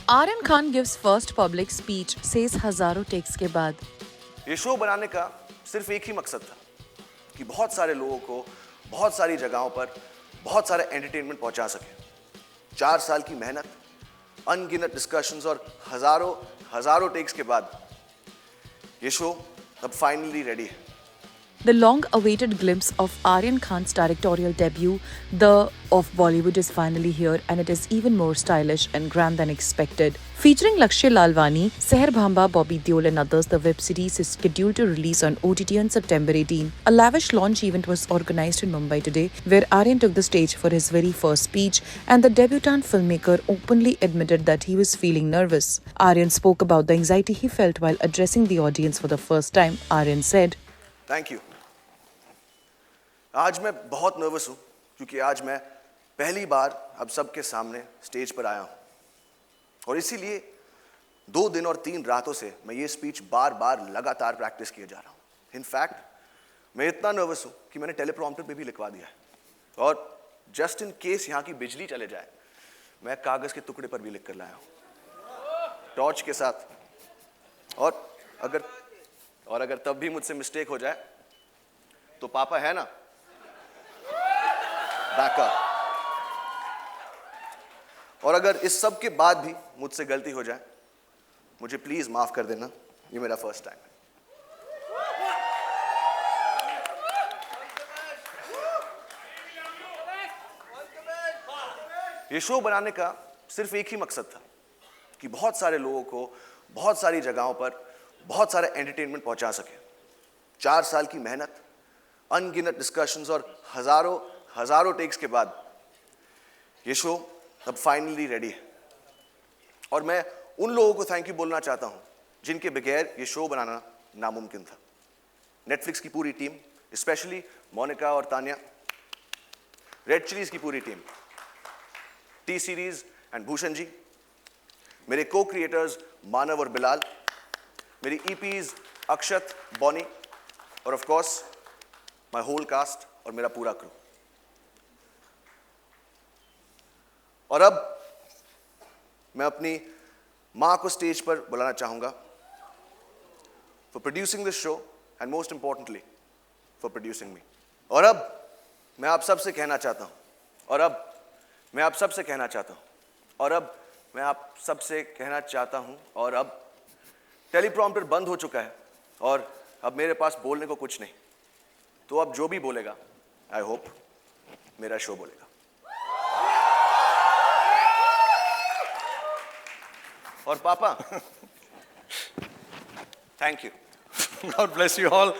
Aryan Khan gives first public speech, says हजारों takes के बाद। ये शो बनाने का सिर्फ एक ही मकसद था कि बहुत सारे लोगों को बहुत सारी जगहों पर बहुत सारे एंटरटेनमेंट पहुंचा सके। 4 साल की मेहनत, अनगिनत डिस्कशंस और हजारों हजारों टेक्स के बाद ये शो अब फाइनली रेडी है। The long-awaited glimpse of Aryan Khan's directorial debut, The of Bollywood, is finally here, and it is even more stylish and grand than expected. Featuring Lakshya Lalwani, Seher Bhamba, Bobby Deol and others, the web series is scheduled to release on OTT on September 18. A lavish launch event was organized in Mumbai today, where Aryan took the stage for his very first speech, and the debutant filmmaker openly admitted that he was feeling nervous. Aryan spoke about the anxiety he felt while addressing the audience for the first time. Aryan said, thank you. आज मैं बहुत nervous हूं क्योंकि आज मैं पहली बार अब सबके सामने स्टेज पर आया हूं और इसीलिए 2 दिन और 3 रातों से मैं ये स्पीच बार बार लगातार प्रैक्टिस किए जा रहा हूं। इनफैक्ट मैं इतना नर्वस हूं कि मैंने टेलीप्रॉम्प्टर पे भी लिखवा दिया है और जस्ट इन केस यहाँ की बिजली चले जाए मैं कागज के टुकड़े पर भी लिख कर लाया हूं टॉर्च के साथ। और अगर तब भी मुझसे मिस्टेक हो जाए तो पापा है ना, बैकअप। और अगर इस सब के बाद भी मुझसे गलती हो जाए मुझे प्लीज माफ कर देना, ये मेरा फर्स्ट टाइम है। ये शो बनाने का सिर्फ एक ही मकसद था कि बहुत सारे लोगों को बहुत सारी जगहों पर बहुत सारे एंटरटेनमेंट पहुंचा सके। 4 साल की मेहनत, अनगिनत डिस्कशंस और हजारों टेक्स के बाद ये शो अब फाइनली रेडी है और मैं उन लोगों को थैंक यू बोलना चाहता हूं जिनके बगैर ये शो बनाना नामुमकिन था। नेटफ्लिक्स की पूरी टीम, स्पेशली मोनिका और तान्या, रेड चिलीज की पूरी team, T series and Bhushan ji, मेरे को क्रिएटर्स मानव और बिलाल, मेरी ईपीज अक्षत, बॉनी और of course my whole cast और मेरा पूरा क्रू। और अब मैं अपनी मां को स्टेज पर बुलाना चाहूंगा for producing this show and most importantly for producing me. और अब मैं आप सबसे कहना चाहता हूं और अब टेलीप्रॉम्प्टर बंद हो चुका है और अब मेरे पास बोलने को कुछ नहीं, तो अब जो भी बोलेगा आई होप मेरा शो बोलेगा। और पापा, thank you. God bless you all.